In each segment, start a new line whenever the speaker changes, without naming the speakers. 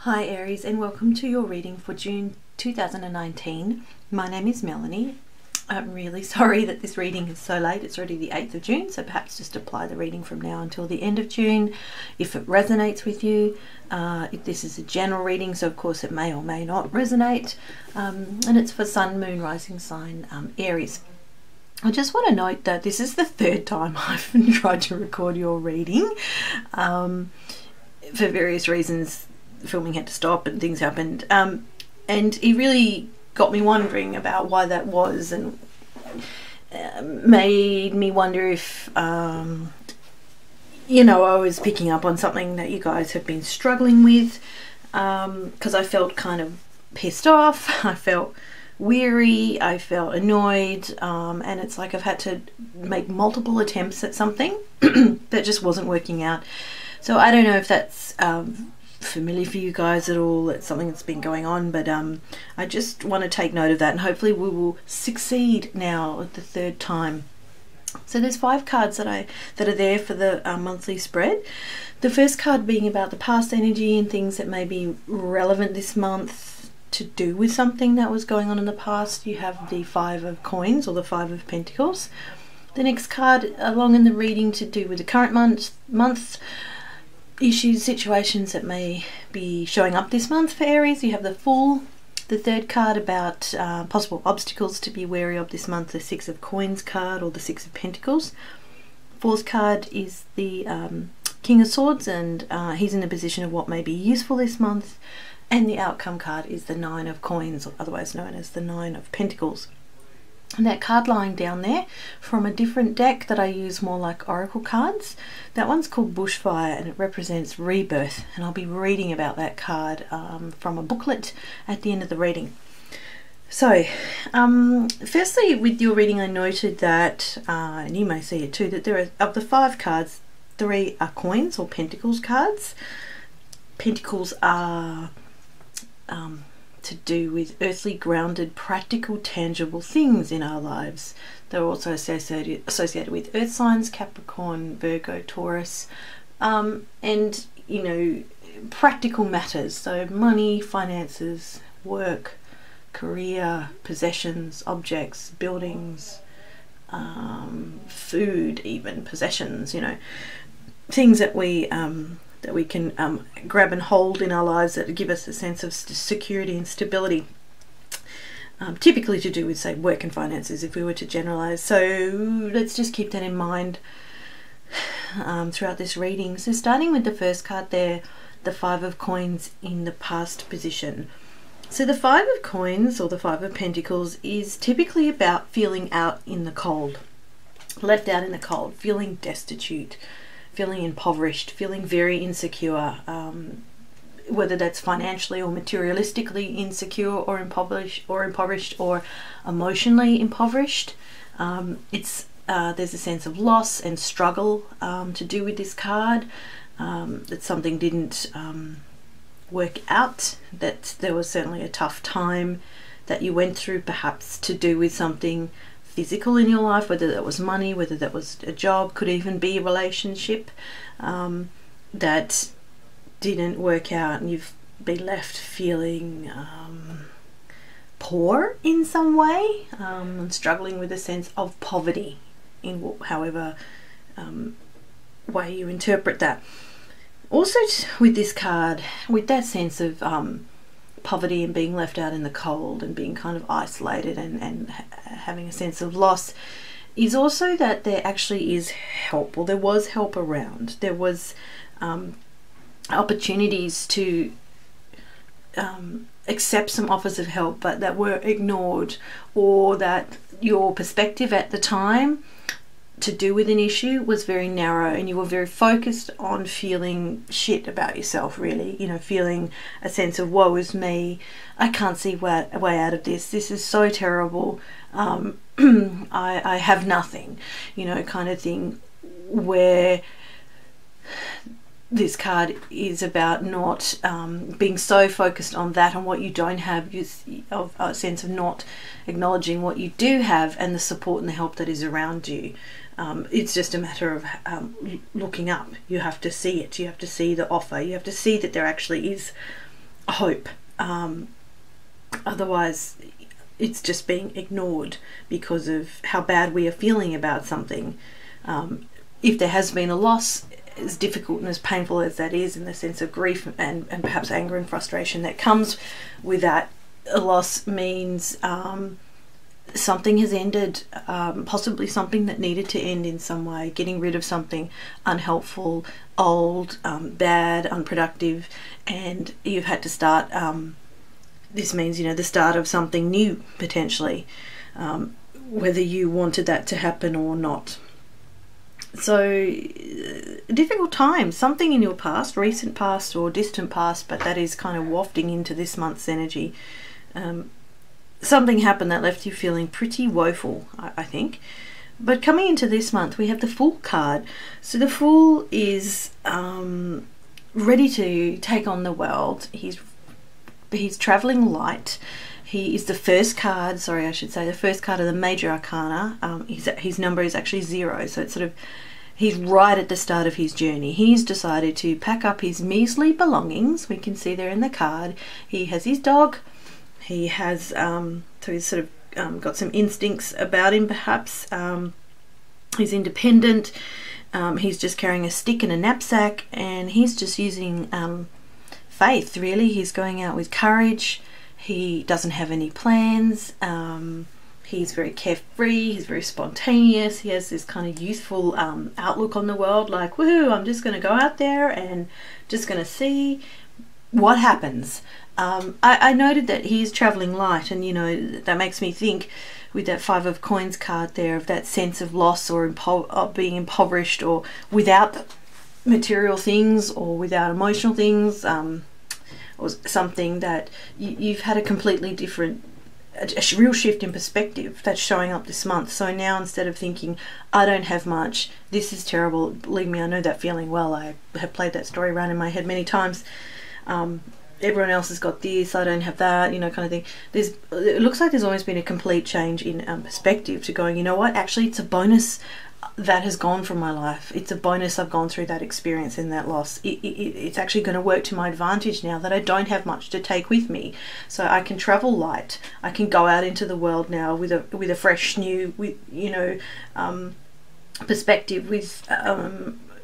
Hi Aries, and welcome to your reading for June 2019. My name is Melanie. I'm really sorry that this reading is so late. It's already the 8th of June, so perhaps just apply the reading from now until the end of June if it resonates with you. If this is a general reading, so of course it may or may not resonate, and it's for Sun, Moon, Rising sign Aries. I just want to note that this is the third time I've tried to record your reading. For various reasons, filming had to stop and things happened, and it really got me wondering about why that was, and made me wonder if you know, I was picking up on something that you guys have been struggling with, because I felt kind of pissed off, I felt weary, I felt annoyed, and it's like I've had to make multiple attempts at something that just wasn't working out. So I don't know if that's familiar for you guys at all. It's something that's been going on, but I just want to take note of that, and hopefully we will succeed now at the third time. So there's 5 cards that are there for the monthly spread. The first card being about the past energy and things that may be relevant this month to do with something that was going on in the past. You have the 5 of coins, or the 5 of pentacles. The next card along in the reading to do with the current month issues, situations that may be showing up this month for Aries. You have the Fool. The third card about possible obstacles to be wary of this month, the 6 of coins card, or the 6 of pentacles. Fourth card is the King of Swords, and he's in a position of what may be useful this month. And the outcome card is the 9 of coins, or otherwise known as the 9 of pentacles. And that card lying down there from a different deck that I use more like oracle cards, that one's called Bushfire, and it represents rebirth, and I'll be reading about that card from a booklet at the end of the reading. So firstly, with your reading, I noted that, and you may see it too, that there are, of the 5 cards, 3 are coins or pentacles cards. Pentacles are to do with earthly, grounded, practical, tangible things in our lives. They're also associated with earth signs, Capricorn, Virgo, Taurus, and, you know, practical matters. So money, finances, work, career, possessions, objects, buildings, food, even possessions, you know, things that we can grab and hold in our lives that give us a sense of security and stability, typically to do with, say, work and finances, if we were to generalize. So let's just keep that in mind throughout this reading. So starting with the first card there, the 5 of coins in the past position. So the 5 of coins, or the 5 of pentacles, is typically about feeling out in the cold, left out in the cold, feeling destitute, feeling impoverished, feeling very insecure, whether that's financially or materialistically insecure, or impoverished, or emotionally impoverished. There's a sense of loss and struggle to do with this card, that something didn't work out, that there was certainly a tough time that you went through, perhaps to do with something physical in your life, whether that was money, whether that was a job, could even be a relationship that didn't work out, and you've been left feeling poor in some way, and struggling with a sense of poverty in however way you interpret that. Also with this card, with that sense of poverty and being left out in the cold and being kind of isolated and having a sense of loss, is also that there actually is help, or there was help around. There was opportunities to accept some offers of help, but that were ignored, or that your perspective at the time to do with an issue was very narrow, and you were very focused on feeling shit about yourself, really, you know, feeling a sense of woe is me, I can't see a way out of this is so terrible, I have nothing, you know, kind of thing, where this card is about not being so focused on that, on what you don't have, of a sense of not acknowledging what you do have and the support and the help that is around you. It's just a matter of looking up. You have to see it. You have to see the offer. You have to see that there actually is hope. Otherwise it's just being ignored because of how bad we are feeling about something. If there has been a loss, as difficult and as painful as that is, in the sense of grief and perhaps anger and frustration that comes with that, a loss means something has ended, possibly something that needed to end in some way, getting rid of something unhelpful, old, bad, unproductive, and you've had to start. This means, the start of something new, potentially, whether you wanted that to happen or not. So, difficult times, something in your past, recent past or distant past, but that is kind of wafting into this month's energy. Something happened that left you feeling pretty woeful, I think. But coming into this month, we have the Fool card. So the Fool is ready to take on the world. He's traveling light. He is the first card, the first card of the major arcana. His number is actually 0, so it's sort of, he's right at the start of his journey. He's decided to pack up his measly belongings. We can see there in the card. He has his dog. He has, so he's sort of got some instincts about him, perhaps. He's independent. He's just carrying a stick and a knapsack, and he's just using faith, really. He's going out with courage. He doesn't have any plans. He's very carefree. He's very spontaneous. He has this kind of youthful outlook on the world, like, woohoo, I'm just going to go out there and just going to see what happens. I noted that he's traveling light, and that makes me think, with that 5 of Coins card there, of that sense of loss or of being impoverished, or without material things or without emotional things, or something that you've had a completely different, a real shift in perspective that's showing up this month. So now, instead of thinking, I don't have much, this is terrible, believe me, I know that feeling well. I have played that story around in my head many times. Everyone else has got this, I don't have that, kind of thing. It looks like there's almost been a complete change in perspective, to going, you know what, actually it's a bonus that has gone from my life. It's a bonus I've gone through that experience and that loss. It's actually going to work to my advantage now that I don't have much to take with me. So I can travel light. I can go out into the world now with a fresh new, perspective, with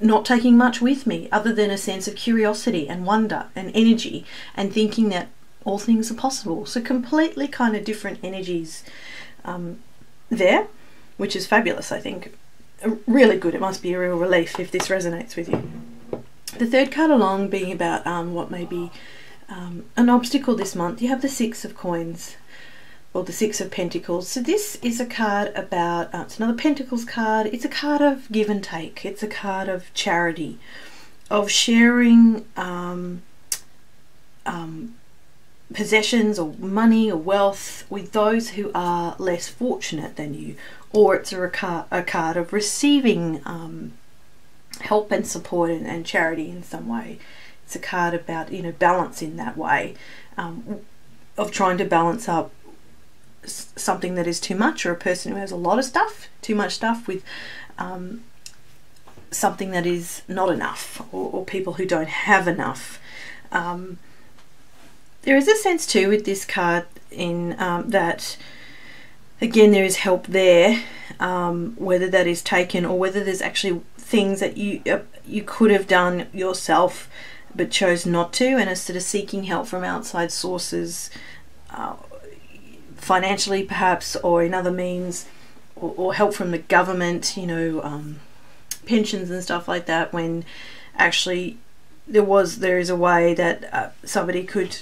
not taking much with me other than a sense of curiosity and wonder and energy, and thinking that all things are possible. So completely kind of different energies there, which is fabulous, I think. Really good. It must be a real relief if this resonates with you. The third card along being about what may be an obstacle this month, you have the 6 of Coins, or the 6 of Pentacles. So this is a card about, it's another Pentacles card. It's a card of give and take. It's a card of charity, of sharing possessions or money or wealth with those who are less fortunate than you. Or it's a card of receiving help and support and charity in some way. It's a card about, balance in that way, of trying to balance up something that is too much, or a person who has a lot of stuff, too much stuff, with something that is not enough, or people who don't have enough. There is a sense too with this card in that, again, there is help there, whether that is taken or whether there's actually things that you could have done yourself but chose not to, and are sort of seeking help from outside sources, financially perhaps, or in other means, or help from the government, pensions and stuff like that, when actually there is a way that somebody could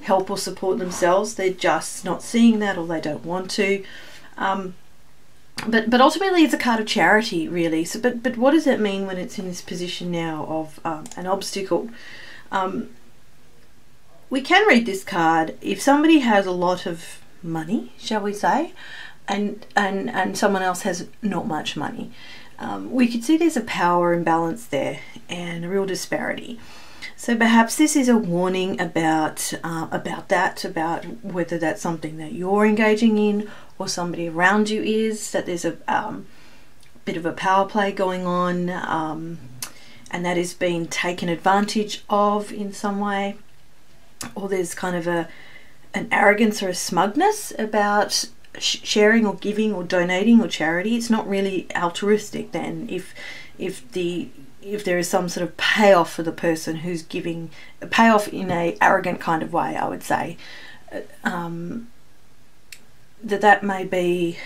help or support themselves. They're just not seeing that, or they don't want to. But ultimately it's a card of charity, really. So but what does it mean when it's in this position now of an obstacle? We can read this card if somebody has a lot of money, shall we say, and someone else has not much money. We could see there's a power imbalance there and a real disparity. So perhaps this is a warning about whether that's something that you're engaging in, or somebody around you is, that there's a bit of a power play going on, and that is being taken advantage of in some way. or there's kind of an arrogance or a smugness about sharing or giving or donating or charity. It's not really altruistic then if there is some sort of payoff for the person who's giving, a payoff in a arrogant kind of way, I would say. That may be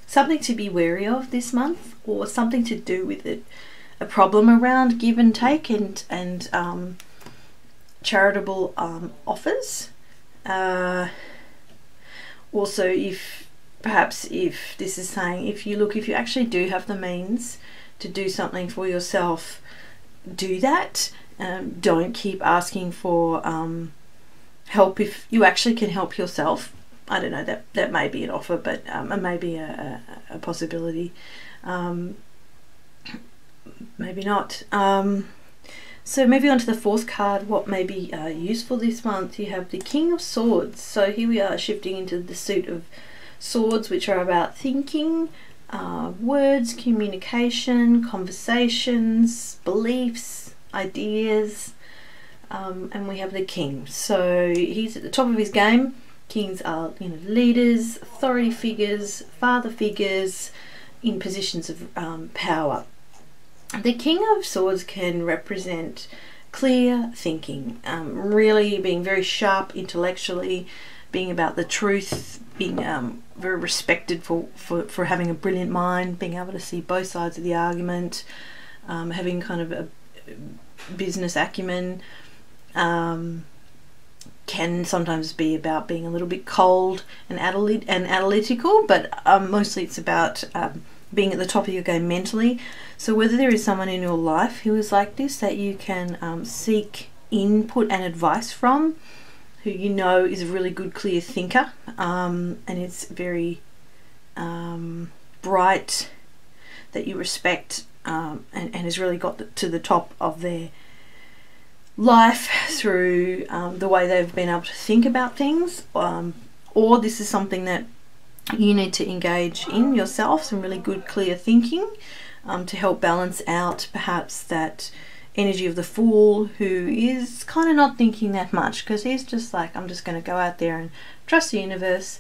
something to be wary of this month, or something to do with it, a problem around give and take and charitable offers. Also, if this is saying, if you actually do have the means to do something for yourself, do that. Don't keep asking for help if you actually can help yourself. I don't know, that may be an offer, but it may be a possibility. Maybe not. So moving on to the fourth card, what may be useful this month, you have the King of Swords. So here we are shifting into the suit of swords, which are about thinking, words, communication, conversations, beliefs, ideas, and we have the King. So he's at the top of his game. Kings are, leaders, authority figures, father figures in positions of power. The King of Swords can represent clear thinking, really being very sharp intellectually, being about the truth, being very respected for having a brilliant mind, being able to see both sides of the argument, having kind of a business acumen, can sometimes be about being a little bit cold and analytical, but mostly it's about being at the top of your game mentally. So whether there is someone in your life who is like this, that you can seek input and advice from, who is a really good clear thinker, and it's very bright, that you respect, and has really got to the top of their life through the way they've been able to think about things, or this is something that you need to engage in yourself, some really good clear thinking, to help balance out perhaps that energy of the Fool, who is kind of not thinking that much, because he's just like, I'm just going to go out there and trust the universe,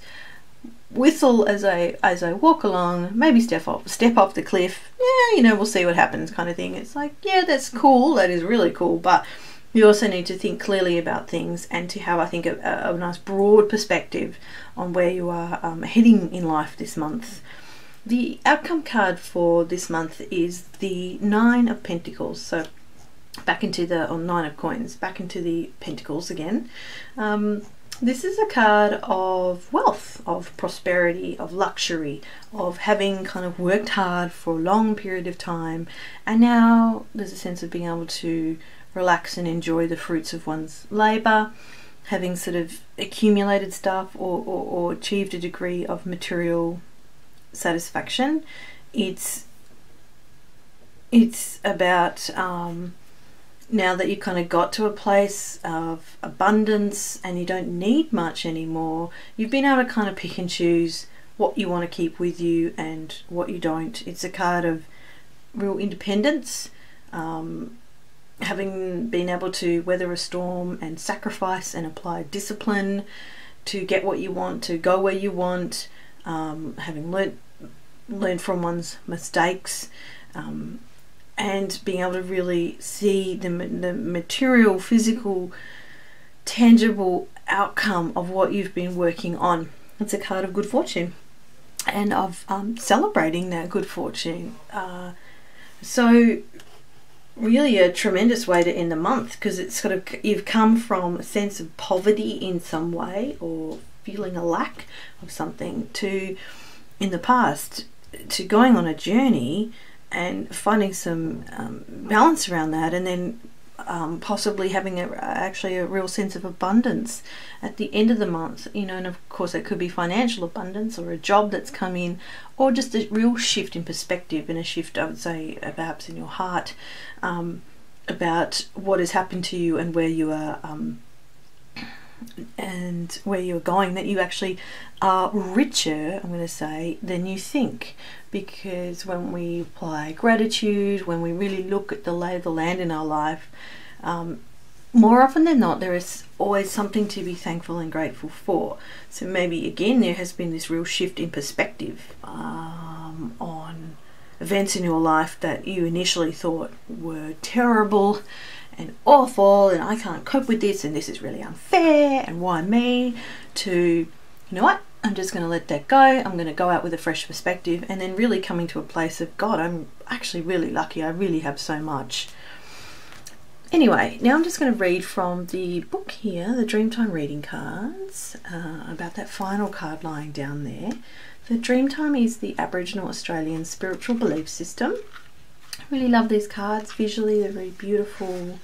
whistle as I walk along, maybe step off the cliff, we'll see what happens, kind of thing. It's like, yeah, that's cool, that is really cool, but you also need to think clearly about things, and to have, I think, a nice broad perspective on where you are heading in life this month. The outcome card for this month is the Nine of Pentacles. So back into Nine of Coins, back into the Pentacles again. This is a card of wealth, of prosperity, of luxury, of having kind of worked hard for a long period of time, and now there's a sense of being able to relax and enjoy the fruits of one's labour, having sort of accumulated stuff or achieved a degree of material satisfaction. It's about now that you kind of got to a place of abundance and you don't need much anymore, you've been able to kind of pick and choose what you want to keep with you and what you don't. It's a card of real independence, having been able to weather a storm and sacrifice and apply discipline to get what you want, to go where you want, having learned from one's mistakes, and being able to really see the material, physical, tangible outcome of what you've been working on. It's a card of good fortune and of celebrating that good fortune. So really a tremendous way to end the month, because it's sort of, you've come from a sense of poverty in some way, or feeling a lack of something, to, in the past, to going on a journey and finding some balance around that, and then possibly having actually a real sense of abundance at the end of the month, and of course it could be financial abundance, or a job that's come in, or just a real shift in perspective, and a shift, I would say, perhaps in your heart, about what has happened to you and where you are and where you're going, that you actually are richer, I'm going to say, than you think. Because when we apply gratitude, when we really look at the lay of the land in our life, more often than not, there is always something to be thankful and grateful for. So maybe again there has been this real shift in perspective on events in your life that you initially thought were terrible and awful, and I can't cope with this, and this is really unfair, and why me, to, you know what, I'm just going to let that go. I'm going to go out with a fresh perspective, and then really coming to a place of, God, I'm actually really lucky. I really have so much. Anyway, now I'm just going to read from the book here, the Dreamtime Reading Cards, about that final card lying down there. The Dreamtime is the Aboriginal Australian spiritual belief system. I really love these cards. Visually, they're very beautiful,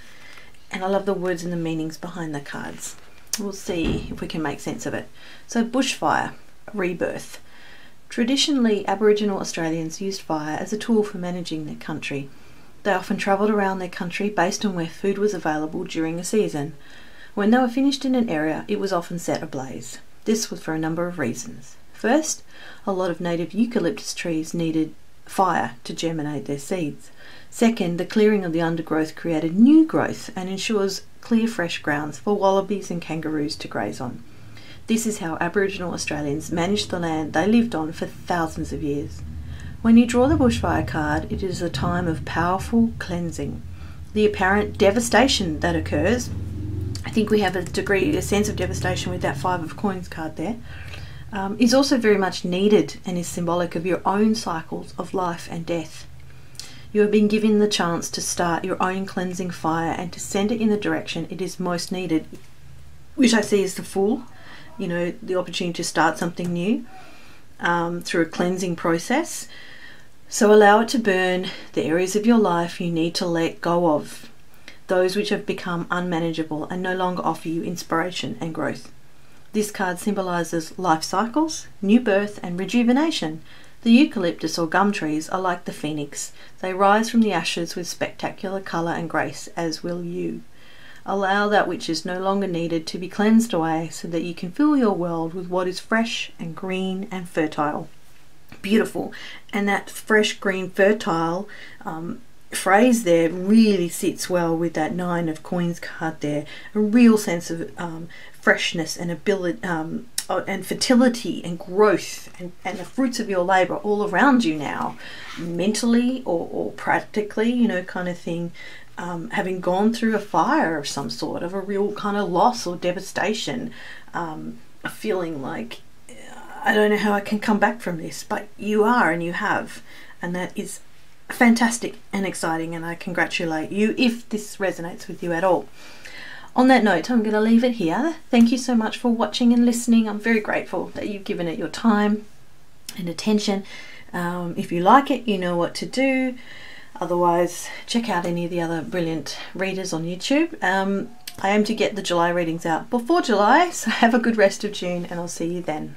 and I love the words and the meanings behind the cards. We'll see if we can make sense of it. So, bushfire, rebirth. Traditionally, Aboriginal Australians used fire as a tool for managing their country. They often travelled around their country based on where food was available during a season. When they were finished in an area, it was often set ablaze. This was for a number of reasons. First, a lot of native eucalyptus trees needed fire to germinate their seeds. Second, the clearing of the undergrowth created new growth and ensures clear fresh grounds for wallabies and kangaroos to graze on. This is how Aboriginal Australians managed the land they lived on for thousands of years. When you draw the bushfire card, it is a time of powerful cleansing. The apparent devastation that occurs, I think we have a sense of devastation with that 5 of coins card there, is also very much needed and is symbolic of your own cycles of life and death. You have been given the chance to start your own cleansing fire and to send it in the direction it is most needed, which I see as the Fool, you know, the opportunity to start something new through a cleansing process. So allow it to burn the areas of your life you need to let go of, those which have become unmanageable and no longer offer you inspiration and growth. This card symbolises life cycles, new birth and rejuvenation. The eucalyptus or gum trees are like the phoenix. They rise from the ashes with spectacular colour and grace, as will you. Allow that which is no longer needed to be cleansed away so that you can fill your world with what is fresh and green and fertile. Beautiful. And that fresh, green, fertile phrase there really sits well with that 9 of coins card there. A real sense of freshness and ability and fertility and growth and the fruits of your labour all around you now, mentally or practically, you know, kind of thing. Having gone through a fire of some sort, of a real kind of loss or devastation, feeling like, I don't know how I can come back from this, but you are, and you have, and that is fantastic and exciting, and I congratulate you if this resonates with you at all. On that note, I'm going to leave it here. Thank you so much for watching and listening. I'm very grateful that you've given it your time and attention. If you like it, you know what to do. Otherwise, check out any of the other brilliant readers on YouTube. I aim to get the July readings out before July, so have a good rest of June, and I'll see you then.